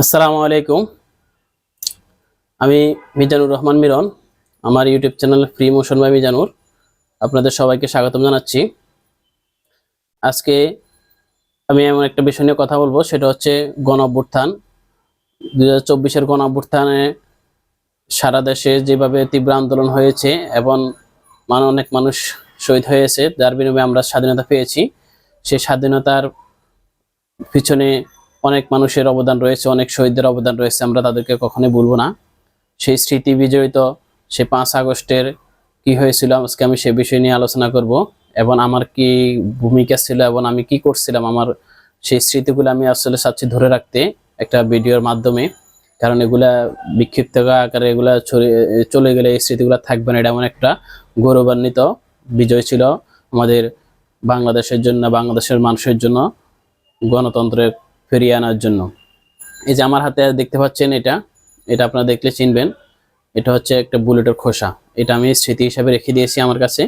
আসসালামু আলাইকুম। আমি মিজানুর রহমান মিরন। আমার YouTube channel free motion by Mizanur আপনাদের সবাইকে স্বাগতম জানাচ্ছি। আজকে আমি এমন একটা বিষয় নিয়ে কথা বলবো, সেটা হচ্ছে গণ অভ্যুত্থান। 2024-এর গণ অভ্যুত্থানে সারা দেশে যেভাবে তীব্র আন্দোলন হয়েছে এবং অনেক মানুষ শহীদ হয়েছে, যার বিনিময়ে আমরা স্বাধীনতা পেয়েছি। সেই স্বাধীনতার পিছনে অনেক মানুষের অবদান রয়েছে, অনেক শহীদদের অবদান রয়েছে, আমরা তাদেরকে কখনোই ভুলবো না। সেই স্মৃতি বিজড়িত সে 5 আগস্টের কি হয়েছিল, আজকে আমি সে বিষয় নিয়ে আলোচনা করব এবং আমার কি ভূমিকা ছিল এবং আমি কি করছিলাম। আমার সেই স্মৃতিগুলো আমি আসলে চাচ্ছি ধরে রাখতে একটা ভিডিওর মাধ্যমে, কারণ এগুলা বিক্ষিপ্ত আকারে এগুলা চলে গেলে এই স্মৃতিগুলো থাকবে না। এটা এমন একটা গৌরবান্বিত বিজয় ছিল আমাদের বাংলাদেশের জন্য, বাংলাদেশের মানুষের জন্য, গণতন্ত্রের ফিরিয়ে আনার জন্য। এই যে আমার হাতে দেখতে পাচ্ছেন, এটা আপনারা দেখলে চিনবেন। এটা হচ্ছে একটা বুলেটের খোসা। এটা আমি স্মৃতি হিসাবে রেখে দিয়েছি আমার কাছে।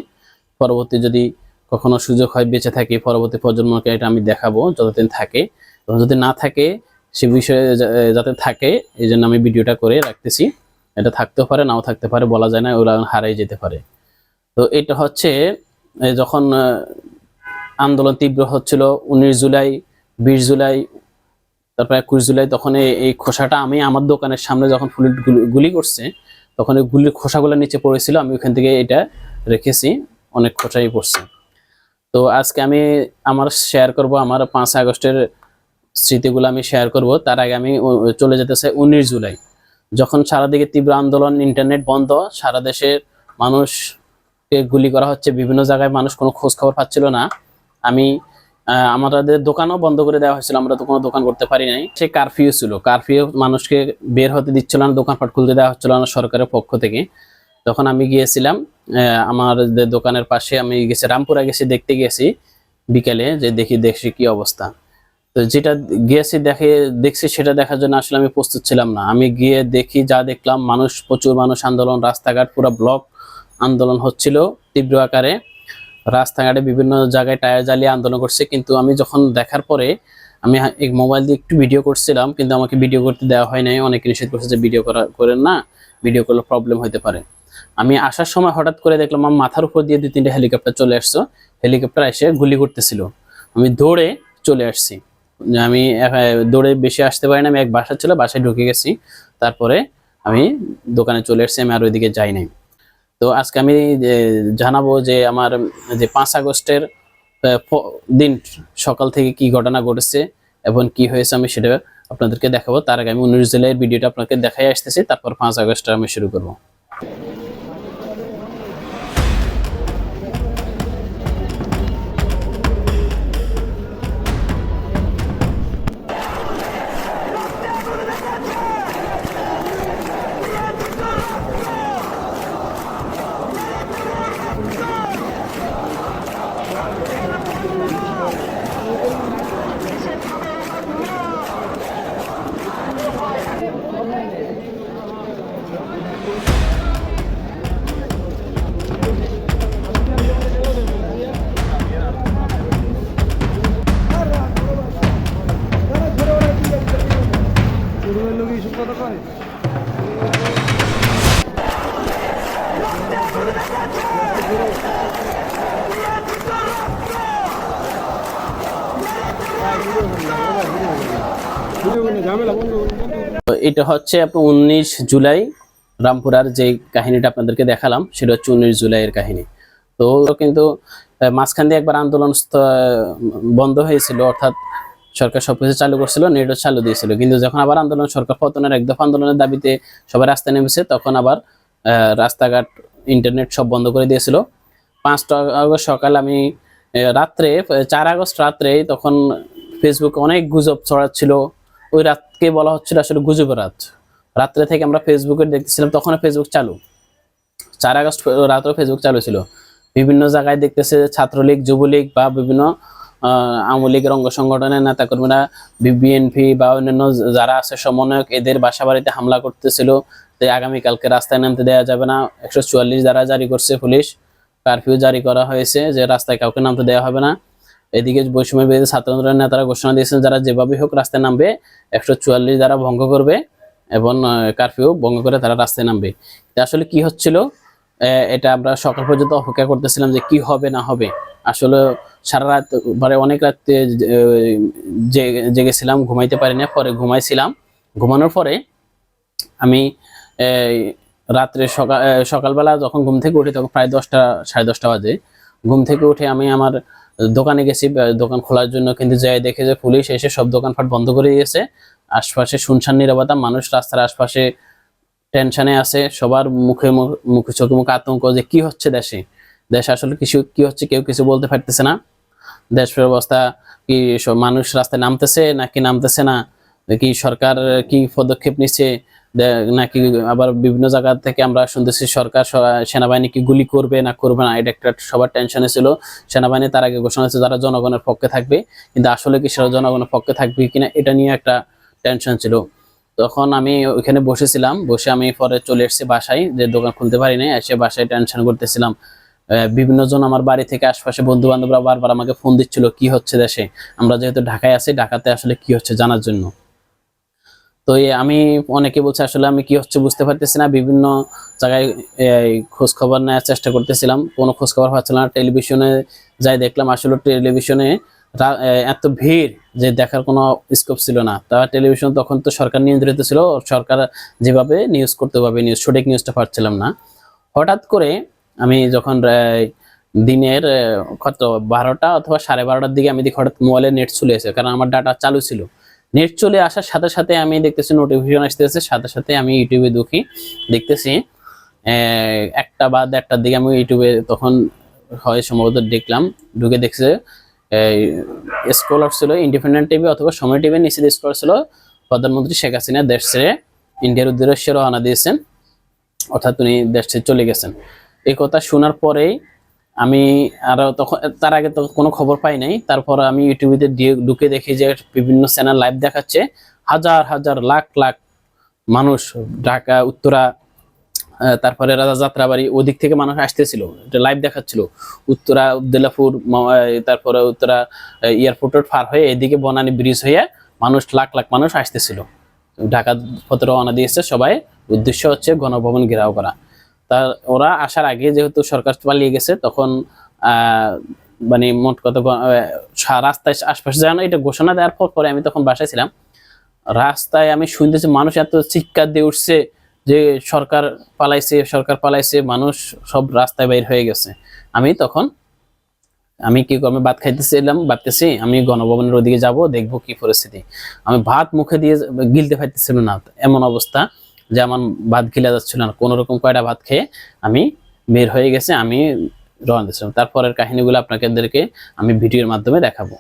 পরবর্তী যদি কখনো সুযোগ হয়, বেঁচে থাকি, পরবর্তী প্রজন্মকে এটা আমি দেখাবো যতদিন থাকে। এবং যদি না থাকে, সে বিষয়ে যাতে থাকে, এই জন্য আমি ভিডিওটা করে রাখতেছি। এটা থাকতেও পারে, নাও থাকতে পারে, বলা যায় না, ওরা হারাই যেতে পারে। তো এটা হচ্ছে যখন আন্দোলন তীব্র হচ্ছিল, 19 জুলাই, 20 জুলাই, তারপর 21 জুলাই, তখন এই খোসাটা আমি আমার দোকানের সামনে যখন গুলি করছে, তখন এই গুলির খোসাগুলো নিচে পড়েছিল। আমি ওখান থেকে এটা রেখেছি, অনেক খোসাই পড়ছে। তো আজকে আমি আমার শেয়ার করব আমার 5 আগস্টের স্মৃতিগুলো আমি শেয়ার করব। তার আগে আমি চলে যেতে চাই 19 জুলাই, যখন সারা দিকে তীব্র আন্দোলন, ইন্টারনেট বন্ধ, সারা দেশের মানুষকে গুলি করা হচ্ছে, বিভিন্ন জায়গায় মানুষ কোনো খোঁজ খবর পাচ্ছিল না। আমাদের দোকানও বন্ধ করে দেওয়া হয়েছিল, আমরা তো কোনো দোকান করতে পারি নাই। সে কারফিউ ছিল, কারফিউ মানুষকে বের হতে দিচ্ছিল না, দোকানপাট খুলতে দেওয়া হচ্ছিল না সরকারের পক্ষ থেকে। তখন আমি গিয়েছিলাম আমার দোকানের পাশে, আমি গেছি রামপুরা, দেখতে গেছি বিকেলে, যে দেখি কি অবস্থা। তো যেটা দেখছি সেটা দেখার জন্য আসলে আমি প্রস্তুত ছিলাম না। আমি গিয়ে দেখি, যা দেখলাম, প্রচুর মানুষ, আন্দোলন, রাস্তাঘাট পুরো ব্লক, আন্দোলন হচ্ছিল তীব্র আকারে। রাস্তাঘাটে বিভিন্ন জায়গায় টায়ার জ্বালিয়ে আন্দোলন করছে। কিন্তু আমি যখন দেখার পরে, আমি এক মোবাইল দিয়ে একটু ভিডিও করছিলাম, কিন্তু আমাকে ভিডিও করতে দেওয়া হয় নাই। অনেকে নিষেধ করছে যে ভিডিও করেন না, ভিডিও করলে প্রবলেম হতে পারে। আমি আসার সময় হঠাৎ করে দেখলাম আমার মাথার উপর দিয়ে 2-3টে হেলিকপ্টার চলে আসছে। হেলিকপ্টার এসে গুলি করতেছিল। আমি দৌড়ে চলে আসছি। আমি দৌড়ে বেশি আসতে পারি না, আমি এক বাসা ছিল, বাসায় ঢুকে গেছি। তারপরে আমি দোকানে চলে আসছি, আমি আর ওইদিকে যাই নাই। তো আজকে আমি জানাবো যে আমার যে 5 আগস্টের দিন সকাল থেকে কি ঘটনা ঘটেছে এবং কি হয়েছে, আমি সেটা আপনাদেরকে দেখাবো। তার আগে আমি 19 জুলাইয়ের ভিডিওটা আপনাকে দেখাই আসতেছি, তারপর 5 আগস্ট আমি শুরু করবো। এটা হচ্ছে আপনার 19 জুলাই রামপুরার যে কাহিনীটা আপনাদেরকে দেখালাম, সেটা হচ্ছে 19 জুলাইয়ের কাহিনী। তো কিন্তু মাঝখান দিয়ে একবার আন্দোলন বন্ধ হয়েছিল, অর্থাৎ সরকার সবকিছু চালু করছিল, নেটও চালু দিয়েছিল। কিন্তু যখন আবার আন্দোলন, সরকার পতনের এক দফা আন্দোলনের দাবিতে সবাই রাস্তায় নেমেছে, তখন আবার রাস্তাঘাট, ইন্টারনেট সব বন্ধ করে দিয়েছিল। 5 আগস্ট সকাল, আমি রাত্রে 4 আগস্ট রাত্রে, তখন ফেসবুকে অনেক গুজব ছড়াচ্ছিল। ওই রাতকে বলা হচ্ছিল আসলে গুজবের রাত। রাত্রে থেকে আমরা ফেসবুকে দেখতেছিলাম, তখন ফেসবুক চালু, 4 আগস্ট রাতেও ফেসবুক চালু ছিল। বিভিন্ন জায়গায় দেখতেছে ছাত্রলীগ, যুবলীগ বা বিভিন্ন আওয়ামী লীগের অঙ্গ সংগঠনের নেতাকর্মীরা, বিএনপি বা অন্যান্য যারা আছে সমন্বয়ক, এদের বাসা বাড়িতে হামলা করতেছিল। যে আগামীকালকে রাস্তায় নামতে দেওয়া যাবে না, 144 ধারা জারি করছে পুলিশ, কারফিউ জারি করা হয়েছে যে রাস্তায় কাউকে নামতে দেওয়া হবে না। এদিকে বৈষম্য বিরোধী ছাত্র আন্দোলনের নেতারা ঘোষণা দিয়েছেন যারা যেভাবে হোক রাস্তায় নামবে 144 দ্বারা ভঙ্গ করবে এবং কারফিউ ভঙ্গ করে তারা রাস্তায় নামবে। আসলে কি হচ্ছিল এটা আমরা সকাল পর্যন্ত অপেক্ষা করতেছিলাম যে কি হবে না হবে। আসলে সারা রাত মানে অনেক রাতে জেগেছিলাম, ঘুমাইতে পারি না। পরে ঘুমাইছিলাম, ঘুমানোর পরে আমি রাত্রে সকালবেলা যখন ঘুম থেকে উঠি তখন প্রায় 10টা 10:30 বাজে। ঘুম থেকে উঠে আমি আমার দোকানে গেছি দোকান খোলার জন্য, কিন্তু যাই দেখে যে পুলিশ এসে সব দোকানপাট বন্ধ করে দিয়েছে। আশপাশে শুনশান নীরবতা, মানুষ রাস্তার আশপাশে টেনশনে আছে, সবার মুখে মুখে চোখে মুখে আতঙ্ক যে কি হচ্ছে দেশে আসলে কিছু কি হচ্ছে কেউ কিছু বলতে পারতেছে না। দেশ ব্যবস্থা কি মানুষ রাস্তায় নামতেছে নাকি নামতেছে না, কি সরকার কি পদক্ষেপ নিচ্ছে, নাকি আবার বিভিন্ন জায়গা থেকে আমরা শুনতেছি সরকার সেনাবাহিনী কি গুলি করবে না করবে না, এটা একটা সবার টেনশনে ছিল। সেনাবাহিনী তার আগে ঘোষণা হচ্ছে যারা জনগণের পক্ষে থাকবে, কিন্তু আসলে কি সেটা জনগণের পক্ষে থাকবে কিনা এটা নিয়ে একটা টেনশন ছিল। তখন আমি ওইখানে বসেছিলাম, বসে আমি পরে চলে এসেছি বাসায়, যে দোকান খুলতে পারি নাই, এসে বাসায় টেনশন করতেছিলাম। বিভিন্ন জন আমার বাড়ি থেকে আশপাশে বন্ধু বান্ধবরা বারবার আমাকে ফোন দিচ্ছিল কি হচ্ছে দেশে, আমরা যেহেতু ঢাকায় আছি ঢাকাতে আসলে কি হচ্ছে জানার জন্য। তো আমি অনেকে বলছে আসলে আমি কি হচ্ছে বুঝতে পারতেছি না, বিভিন্ন জায়গায় খোঁজ খবর নেওয়ার চেষ্টা করতেছিলাম, কোনো খোঁজ খবর পাচ্ছিলাম না। টেলিভিশনে যাই দেখলাম আসলে টেলিভিশনে এত ভিড় যে দেখার কোনো স্কোপ ছিল না। তা টেলিভিশন তখন তো সরকার নিয়ন্ত্রিত ছিল, সরকার যেভাবে নিউজ করতে হবে সঠিক নিউজটা পাচ্ছিলাম না। হঠাৎ করে আমি যখন দিনের কত 12টা অথবা 12:30টার দিকে আমি দেখি হঠাৎ মোবাইলে নেট চলে এসেছে, কারণ আমার ডাটা চালু ছিল। নেট চলে আসার সাথে সাথে আমি দেখতেছি নোটিফিকেশন আসতেছে, সাথে সাথে আমি ইউটিউবে দেখতেছি 1টা বা 1:30টার দিকে আমি ইউটিউবে তখন হয় সম্ভবত দেখলাম, ঢুকে দেখছে স্ক্রলার ছিল ইন্ডিপেন্ডেন্ট টিভি অথবা সময় টিভির নিচে স্ক্রল ছিল প্রধানমন্ত্রী শেখ হাসিনা দেশ ছেড়ে ইন্ডিয়ার উদ্দেশ্যে রওনা দিয়েছেন, অর্থাৎ উনি দেশ ছেড়ে চলে গেছেন। এই কথা শোনার পরেই আমি আরো তখন তার আগে তো কোনো খবর পাই নাই, তারপর আমি ইউটিউবে ঢুকে দেখি যে বিভিন্ন চ্যানেল লাইভ দেখাচ্ছে, হাজার হাজার লাখ লাখ মানুষ ঢাকা উত্তরা তারপরে রাজা যাত্রাবাড়ি ওদিক থেকে মানুষ আসতেছিল, এটা লাইভ দেখাচ্ছিল। উত্তরা উদ্দিলাপুর তারপরে উত্তরা এয়ারপোর্টের পার হয়ে এদিকে বনানী ব্রিজ হয়ে মানুষ লাখ লাখ মানুষ আসতেছিল, ঢাকা পথে রওনা দিয়েছে সবাই। উদ্দেশ্য হচ্ছে গণভবন ঘেরাও করা। তার ওরা আসার আগে যেহেতু সরকার পালিয়ে গেছে তখন মানে মোট কথা রাস্তায় আশপাশে জানো এটা ঘোষণা দেওয়ার পরে আমি তখন বাসায় ছিলাম, রাস্তায় আমি শুনতেছি মানুষ এত চিৎকার দিয়ে উঠছে যে সরকার পালাইছে সরকার পালাইছে, মানুষ সব রাস্তায় বের হয়ে গেছে। আমি কি করবো, ভাত খাইতেছিলাম, ভাবতেছি আমি গণভবনের ওদিকে যাব, দেখবো কি পরিস্থিতি। আমি ভাত মুখে দিয়ে গিলতে পারতেছিল না, এমন অবস্থা যে আমার ভাত গিলা যাচ্ছিল না। কোন রকম কয়টা ভাত খেয়ে আমি বের হয়ে গেছে, আমি রওনা দিয়েছিলাম। তারপরের কাহিনীগুলো আপনাদেরকে আমি ভিডিওর মাধ্যমে দেখাবো।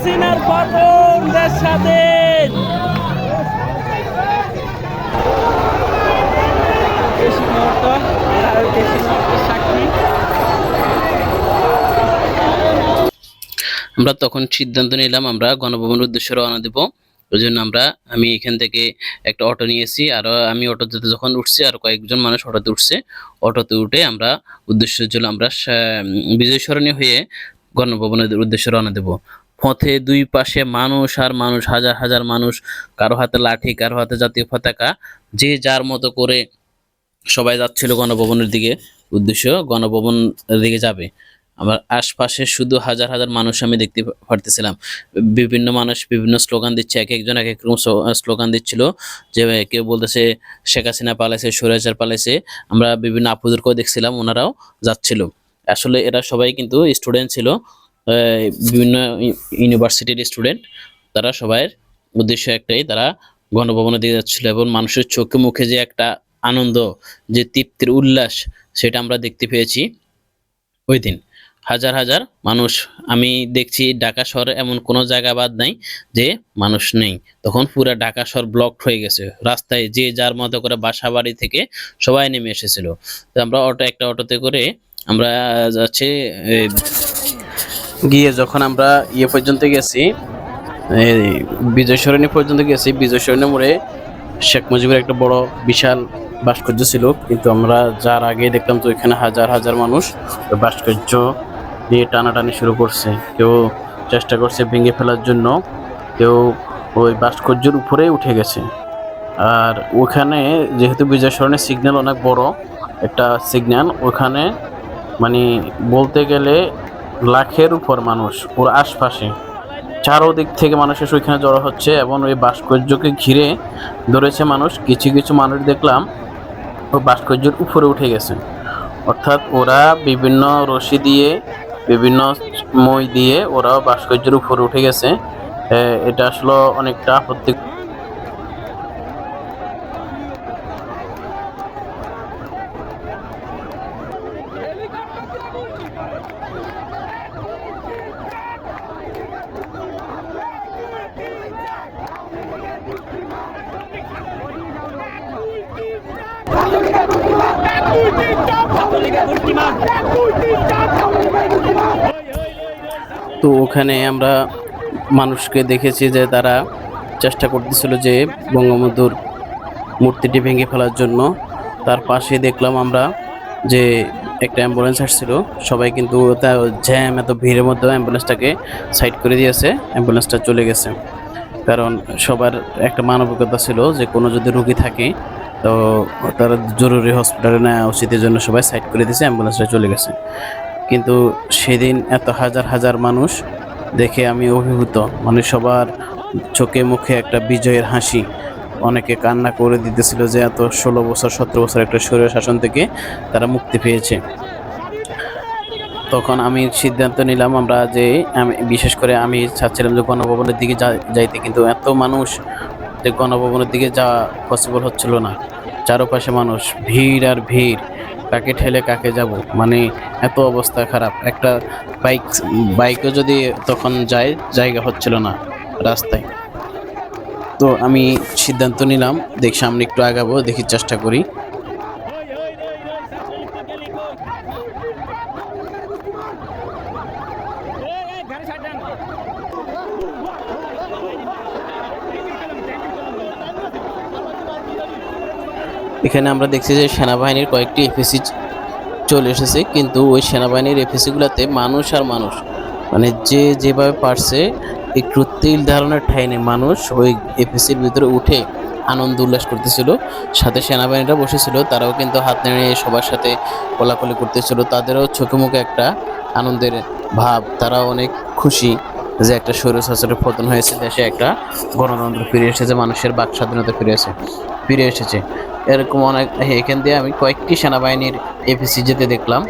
হাসিনার পতন, দেশ স্বাধীন। আমরা তখন সিদ্ধান্ত নিলাম আমরা গণভবনের উদ্দেশ্যে রওনা দেব। ওই জন্য আমি এখান থেকে একটা অটো নিয়েছি, আর আমি অটোতে যখন উঠছি আর কয়েকজন মানুষ অটোতে উঠছে, অটোতে উঠে আমরা উদ্দেশ্য ছিল আমরা বিজয় সরণী হয়ে গণভবনের উদ্দেশ্যে রওনা দেব। পথে দুই পাশে মানুষ আর মানুষ, হাজার হাজার মানুষ, কারো হাতে লাঠি, কারো হাতে জাতীয় পতাকা, যে যার মতো করে সবাই যাচ্ছিল গণভবনের দিকে, উদ্দেশ্য গণভবনের দিকে যাবে। আমার আশপাশে শুধু হাজার হাজার মানুষ আমি দেখতে পারতেছিলাম। বিভিন্ন মানুষ বিভিন্ন স্লোগান দিচ্ছে, এক একজন এক এক রকম স্লোগান দিচ্ছিল, যে কেউ বলতেছে শেখ হাসিনা পালাইছে, স্বৈরাচার পালাইছে। আমরা বিভিন্ন আপুদেরকেও দেখছিলাম ওনারাও যাচ্ছিল। আসলে এরা সবাই কিন্তু স্টুডেন্ট ছিল, বিভিন্ন ইউনিভার্সিটির স্টুডেন্ট, তারা সবার উদ্দেশ্য একটাই, তারা গণভবনের দিকে যাচ্ছিল এবং মানুষের চোখে মুখে যে একটা আনন্দ, যে তৃপ্তির উল্লাস, সেটা আমরা দেখতে পেয়েছি ওই দিন। হাজার হাজার মানুষ, আমি দেখছি ঢাকা শহরে এমন কোনো জায়গা বাদ নাই যে মানুষ নেই। তখন পুরো ঢাকা শহর ব্লক হয়ে গেছে, রাস্তায় যে যার মতো করে বাসা বাড়ি থেকে সবাই নেমে এসেছিল। তো আমরা একটা অটোতে করে আমরা যাচ্ছি, গিয়ে যখন আমরা পর্যন্ত গেছি, এই বিজয় সরণি পর্যন্ত গেছি, বিজয় সরণি মোড়ে শেখ মুজিবের একটা বড় বিশাল ভাস্কর্য ছিল, কিন্তু আমরা যার আগে দেখলাম তো এখানে হাজার হাজার মানুষ ওই ভাস্কর্য নিয়ে টানাটানি শুরু করছে। কেউ চেষ্টা করছে ভেঙে ফেলার জন্য, কেউ ওই ভাস্কর্যের উপরেই উঠে গেছে। আর ওখানে যেহেতু বিজয় সরণির সিগন্যাল অনেক বড় একটা সিগন্যাল, ওখানে মানে বলতে গেলে লাখের উপর মানুষ ওর আশপাশে, চারোদিক থেকে মানুষ এসে ওইখানে জড়ো হচ্ছে এবং ওই ভাস্কর্যকে ঘিরে ধরেছে মানুষ। কিছু কিছু মানুষ দেখলাম ওই ভাস্কর্যের উপরে উঠে গেছে, অর্থাৎ ওরা বিভিন্ন রশি দিয়ে, বিভিন্ন মই দিয়ে ওরাও ভাস্কর্যের উপরে উঠে গেছে। এটা আসলে অনেকটা আপত্তি। তো ওখানে আমরা মানুষকে দেখেছি যে তারা চেষ্টা করতেছিল যে বঙ্গবন্ধুর মূর্তিটি ভেঙে ফেলার জন্য। তার পাশে দেখলাম আমরা যে একটা অ্যাম্বুলেন্স আসছিল, সবাই কিন্তু জ্যাম, এত ভিড়ের মধ্যে অ্যাম্বুলেন্সটাকে সাইড করে দিয়েছে, অ্যাম্বুলেন্সটা চলে গেছে। কারণ সবার একটা মানবিকতা ছিল যে কোনো যদি রোগী থাকে তো তারা জরুরি হসপিটালে নেওয়া উচিত, এর জন্য সবাই সাইড করে দিয়েছে, অ্যাম্বুলেন্সটা চলে গেছে। কিন্তু সেদিন এত হাজার হাজার মানুষ দেখে আমি অভিভূত, মানে সবার চোখে মুখে একটা বিজয়ের হাসি। অনেকে কান্না করে দিতেছিল যে এত 16 বছর 17 বছর একটা স্বৈর শাসন থেকে তারা মুক্তি পেয়েছে। তখন আমি সিদ্ধান্ত নিলাম আমরা যে, আমি বিশেষ করে আমি চাচ্ছিলাম যে গণভবনের দিকে যাইতে, কিন্তু এত মানুষ যে গণভবনের দিকে যাওয়া পসিবল হচ্ছিল না। চারপাশে মানুষ, ভিড় আর ভিড়, কাকে ঠেলে কাকে যাব, মানে এত অবস্থা খারাপ। একটা বাইকও যদি তখন যায়, জায়গা হচ্ছিল না রাস্তায়। তো আমি সিদ্ধান্ত নিলাম দেখি সামনে একটু আগাবো, দেখি চেষ্টা করি। এখানে আমরা দেখছি যে সেনাবাহিনীর কয়েকটি এফএসি চলে এসেছে, কিন্তু ওই সেনাবাহিনীর এফএসিগুলোতে মানুষ আর মানুষ, মানে যে যেভাবে পারছে একটু তিল ধারণের ঠাঁই নেই, মানুষ ওই এফএসির ভিতরে উঠে আনন্দ উল্লাস করতেছিল। সাথে সেনাবাহিনীরা বসেছিল, তারাও কিন্তু হাত নেড়ে সবার সাথে কোলাকুলি করতেছিল, তাদেরও চোখে মুখে একটা আনন্দের ভাব, তারা অনেক খুশি যে একটা স্বৈরশাসনের পতন হয়েছে, দেশে একটা গণতন্ত্র ফিরে এসেছে, মানুষের বাক স্বাধীনতা ফিরে এসেছে। এরকম অনেক, এখান দিয়ে আমি কয়েকটি সেনাবাহিনীর এফএসি যেতে দেখলাম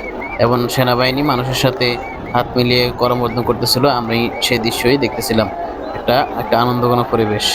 এবং সেনাবাহিনী মানুষের সাথে হাত মিলিয়ে করমর্দন করতেছিল, আমি সেই দৃশ্যই দেখতেছিলাম। একটা আনন্দঘন পরিবেশ।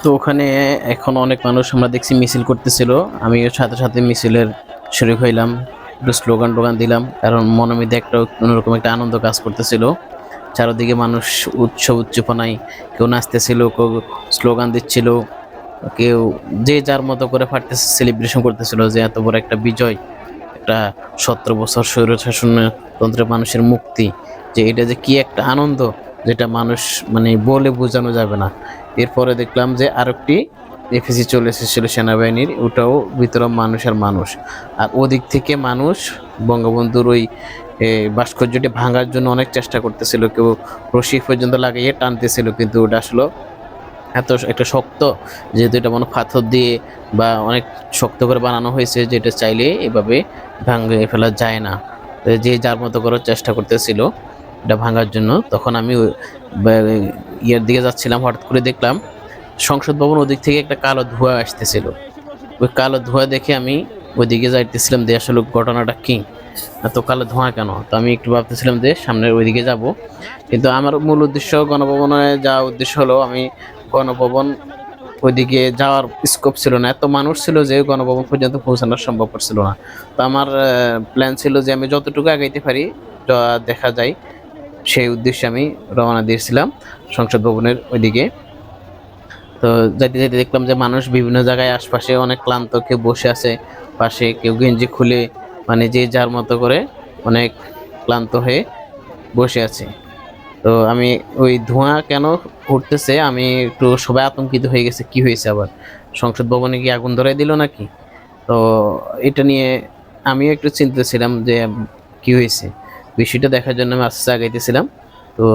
তো ওখানে এখন অনেক মানুষ আমরা দেখছি মিছিল করতেছিল, আমি সাথে সাথে মিছিলের শরীক হইলাম, একটু স্লোগান টোগান দিলাম, কারণ মনের মধ্যে একটা অন্যরকম একটা আনন্দ কাজ করতেছিল। চারদিকে মানুষ উৎসব উচ্চপনায়, কেউ নাচতেছিল, কেউ স্লোগান দিচ্ছিল, কেউ যে যার মতো করে পারতেছে সেলিব্রেশন করতেছিল যে এত বড় একটা বিজয়, একটা 17 বছর স্বৈরশাসনতন্ত্রের মানুষের মুক্তি, যে এটা যে কি একটা আনন্দ, যেটা মানুষ মানে বলে বোঝানো যাবে না। এরপরে দেখলাম যে আরেকটি এফএসি চলে এসেছিল সেনাবাহিনীর, ওটাও ভিতরে মানুষ আর মানুষ, আর ওদিক থেকে মানুষ বঙ্গবন্ধুর ওই এই ভাস্কর্যটি ভাঙার জন্য অনেক চেষ্টা করতেছিল, কেউ রশি পর্যন্ত লাগিয়ে টানতেছিল, কিন্তু ওটা আসলে এত একটা শক্ত, যেহেতু এটা মনে হয় পাথর দিয়ে বা অনেক শক্ত করে বানানো হয়েছে, যেটা চাইলে এভাবে ভাঙে ফেলা যায় না। তো যে যার মতো করার চেষ্টা করতেছিল এটা ভাঙার জন্য। তখন আমি ইয়ের দিকে যাচ্ছিলাম, হঠাৎ করে দেখলাম সংসদ ভবন ওদিক থেকে একটা কালো ধোঁয়া আসতেছিল। ওই কালো ধোঁয়া দেখে আমি ওইদিকে যাইতেছিলাম যে আসলে ঘটনাটা কি, এত কালো ধোঁয়া কেন। তো আমি একটু ভাবতেছিলাম যে সামনের ওইদিকে যাব, কিন্তু আমার মূল উদ্দেশ্য গণভবনে যাওয়ার উদ্দেশ্য হলো আমি গণভবন ওইদিকে যাওয়ার স্কোপ ছিল না, এত মানুষ ছিল যে গণভবন পর্যন্ত পৌঁছানো সম্ভব ছিল না। তো আমার প্ল্যান ছিল যে আমি যতটুকু আগাইতে পারি যা দেখা যায় সেই উদ্দেশ্যে আমি রওনা দিয়েছিলাম সংসদ ভবনের ওইদিকে। তো যাইতে যাইতে দেখলাম যে মানুষ বিভিন্ন জায়গায় আশপাশে অনেক ক্লান্ত, কেউ বসে আছে পাশে, কেউ গেঞ্জি খুলে মানে যে যার মতো করে অনেক ক্লান্ত হয়ে বসে আছে। তো আমি ওই ধোঁয়া কেন উঠতেছে, আমি একটু সবাই আতঙ্কিত হয়ে গেছে, কি হয়েছে আবার সংসদ ভবনে কি আগুন ধরাই দিল নাকি। তো এটা নিয়ে আমিও একটু চিন্তিত ছিলাম যে কি হয়েছে। বিষয়টা দেখার জন্য আমি আস্তে আস্তে আগাইতেছিলাম। তো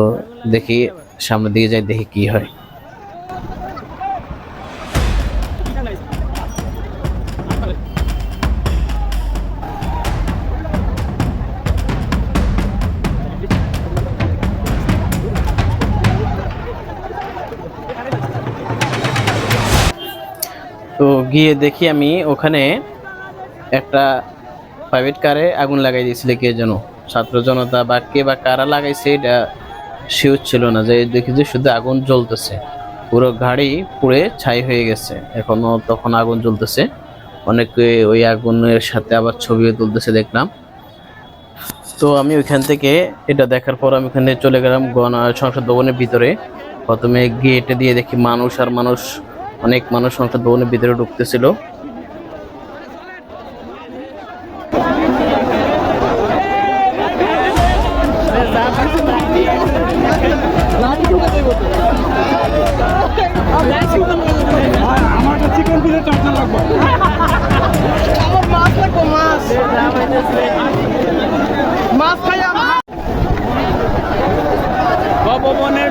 দেখি সামনের দিকে যাই, দেখি কি হয়। তো গিয়ে দেখি আমি ওখানে একটা প্রাইভেট কারে আগুন লাগাই দিয়েছিল কে যেন, ছাত্র জনতা বা কে বা কারা লাগাইছে এটা শিওর ছিল না। যে দেখি যে শুধু আগুন জ্বলতেছে, পুরো গাড়ি পুড়ে ছাই হয়ে গেছে, এখনো তখন আগুন জ্বলতেছে। অনেকে ওই আগুনের সাথে আবার ছবিও তুলতেছে দেখলাম। তো আমি ওইখান থেকে এটা দেখার পর আমি ওখানে চলে গেলাম সংসদ ভবনের ভিতরে। প্রথমে গেটে দিয়ে দেখি মানুষ আর মানুষ, অনেক মানুষ সংসদ ভবনের ভিতরে ঢুকতেছিল। আমার চিকেন পিসের চারটা লাগবে, আমার মাছ লাগবে, মাছ খাই। গণভবনে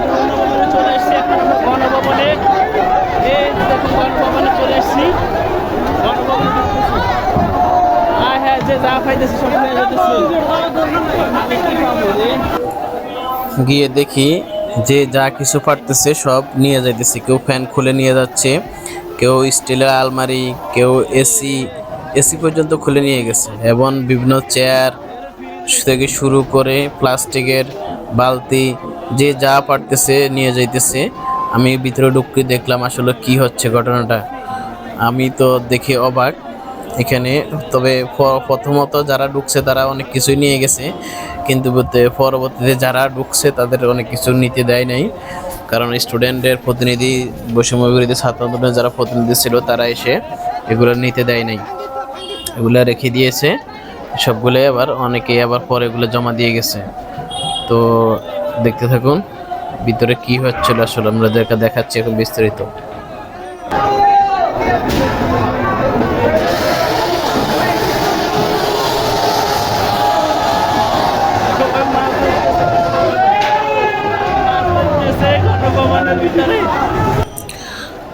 চলে এসছি, এখন আমরা গণভবনে, এই দেখুন গণভবনে চলে এসছি। গণভবনে হ্যাঁ, যে যা পাইতেছি সব নিয়ে যেতেছি। গিয়ে দেখি যে যা কিছু পারতেছে সব নিয়ে যাইতেছে, কেউ ফ্যান খুলে নিয়ে যাচ্ছে, কেউ স্টিলের আলমারি, কেউ এসি এসি পর্যন্ত খুলে নিয়ে গেছে, এবং বিভিন্ন চেয়ার থেকে শুরু করে প্লাস্টিকের বালতি, যে যা পারতেছে নিয়ে যাইতেছে। আমি ভিতরে ঢুকে দেখলাম আসলে কি হচ্ছে ঘটনাটা, আমি তো দেখে অবাক এখানে। তবে প্রথমত যারা ঢুকছে তারা অনেক কিছুই নিয়ে গেছে, কিন্তু পরবর্তীতে যারা ঢুকছে তাদের অনেক কিছু নিতে দেয় নাই, কারণ স্টুডেন্টের প্রতিনিধি, বৈষম্য বিরোধী ছাত্র আন্দোলনের যারা প্রতিনিধি ছিল তারা এসে এগুলো নিতে দেয় নাই, এগুলো রেখে দিয়েছে সবগুলো। আবার অনেকেই আবার পরে এগুলো জমা দিয়ে গেছে। তো দেখতে থাকুন ভিতরে কি হচ্ছিল, আসলে আমাদেরকে দেখাচ্ছি এখন বিস্তারিত।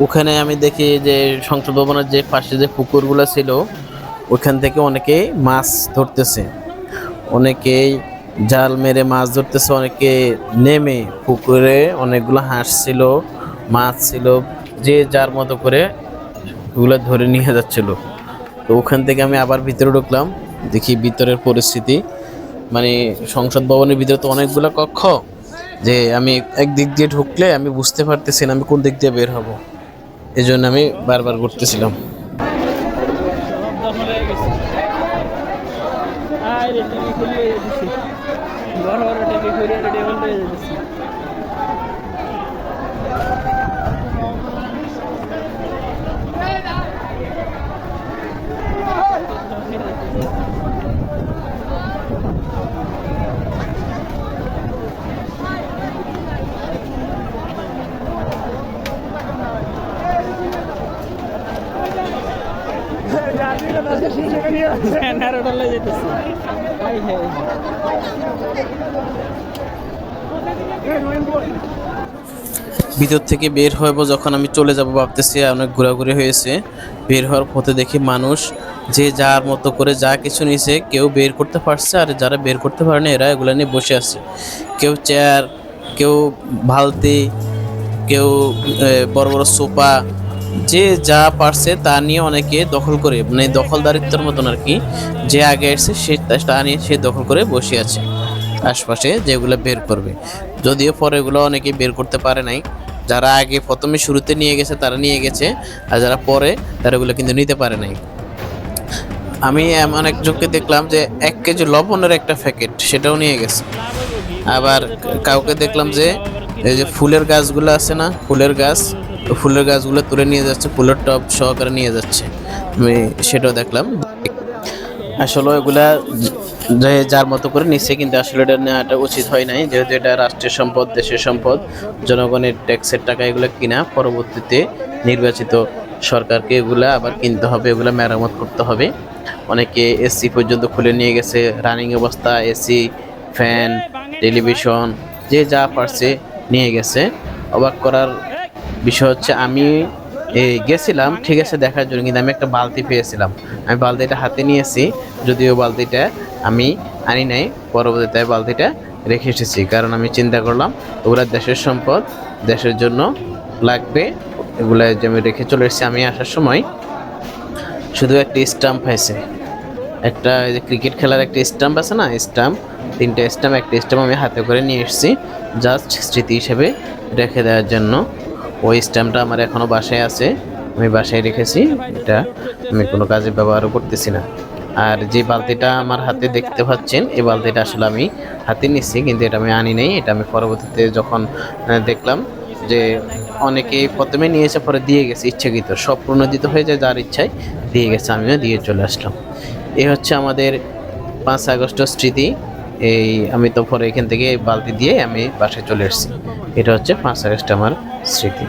ওখানে আমি দেখি যে সংসদ ভবনের যে পাশে যে পুকুরগুলো ছিল ওখান থেকে অনেকে মাছ ধরতেছে, অনেকেই জাল মেরে মাছ ধরতেছে, অনেকে নেমে পুকুরে অনেকগুলো হাঁস ছিল, মাছ ছিল, যে যার মতো করে ওগুলো ধরে নিয়ে যাচ্ছিল। তো ওখান থেকে আমি আবার ভিতরে ঢুকলাম, দেখি ভিতরের পরিস্থিতি। মানে সংসদ ভবনের ভিতরে তো অনেকগুলো কক্ষ, যে আমি এক দিক দিয়ে ঢুকলে আমি বুঝতে পারতেছি না আমি কোন দিক দিয়ে বের হব, এই জন্য আমি বারবার ঘুরতেছিলাম। জেনারেটর লয়ে যেতেছে। ভিতর থেকে বের হব যখন আমি চলে যাব ভাবতেছি, অনেক ঘোরাঘুরি হয়েছে। বের হওয়ার পথে দেখি মানুষ যে যার মতো করে যা কিছু নিয়েছে, কেউ বের করতে পারছে, আর যারা বের করতে পারেনি এরা এগুলো নিয়ে বসে আছে। কেউ চেয়ার, কেউ বালতি, কেউ বড় বড় সোফা, যে যা পারছে তা নিয়ে অনেকে দখল করে, মানে দখলদারিত্বের মতন আর কি। যে আগে এসছে সে তা নিয়ে সে দখল করে বসে আছে আশপাশে, যেগুলো বের করবে। যদিও পরে এগুলো অনেকে বের করতে পারে নাই। যারা আগে প্রথমে শুরুতে নিয়ে গেছে তারা নিয়ে গেছে, আর যারা পরে তারা এগুলো কিন্তু নিতে পারে নাই। আমি এমন একজনকে দেখলাম যে 1 কেজি লবণের একটা প্যাকেট সেটাও নিয়ে গেছে। আবার কাউকে দেখলাম যে এই যে ফুলের গাছগুলো আছে না, ফুলের গাছ, ফুলের গাছগুলো তুলে নিয়ে যাচ্ছে, ফুলের টব সহকারে নিয়ে যাচ্ছে, আমি সেটাও দেখলাম। আসলে এগুলা যে যার মতো করে নিচ্ছে, কিন্তু আসলে এটা নেওয়াটা উচিত হয় নাই, যেহেতু এটা রাষ্ট্রের সম্পদ, দেশের সম্পদ, জনগণের ট্যাক্সের টাকা এগুলো কিনা, পরবর্তীতে নির্বাচিত সরকারকে এগুলা আবার কিনতে হবে, এগুলা মেরামত করতে হবে। অনেকে এসি পর্যন্ত খুলে নিয়ে গেছে, রানিং অবস্থা এসি, ফ্যান, টেলিভিশন, যে যা পারছে নিয়ে গেছে। অবাক করার বিষয় হচ্ছে, আমি গেছিলাম ঠিক আছে দেখার জন্য, কিন্তু আমি একটা বালতি পেয়েছিলাম। আমি বালতিটা হাতে নিয়েছি, যদিও বালতিটা আমি আনি নাই, পরবর্তীতে বালতিটা রেখে এসেছি, কারণ আমি চিন্তা করলাম ওগুলা দেশের সম্পদ, দেশের জন্য লাগবে, এগুলা যে আমি রেখে চলে এসেছি। আমি আসার সময় শুধু একটা স্টাম্প হয়েছে, একটা ক্রিকেট খেলার একটা স্টাম্প আছে না, স্টাম্প, 3টে স্টাম্প, একটা স্টাম্প আমি হাতে করে নিয়ে এসেছি জাস্ট স্মৃতি হিসেবে রেখে দেওয়ার জন্য। ওই স্ট্যাম্পটা আমার এখনও বাসায় আছে, আমি বাসায় রেখেছি, এটা আমি কোনো কাজে ব্যবহারও করতেছি না। আর যে বালতিটা আমার হাতে দেখতে পাচ্ছেন, এই বালতিটা আসলে আমি হাতে নিচ্ছি, কিন্তু এটা আমি আনি নাই। এটা আমি পরবর্তীতে যখন দেখলাম যে অনেকেই প্রথমে নিয়েছে, পরে দিয়ে গেছে ইচ্ছাকৃত, সব প্রণোদিত হয়ে যায় যার ইচ্ছায় দিয়ে গেছে, আমিও দিয়ে চলে আসলাম। এই হচ্ছে আমাদের 5 আগস্টের স্মৃতি। এই আমি তো পরে এখান থেকে বালতি দিয়ে আমি বাসায় চলে এসেছি। এটা হচ্ছে 5 আগস্ট আমার স্মৃতি।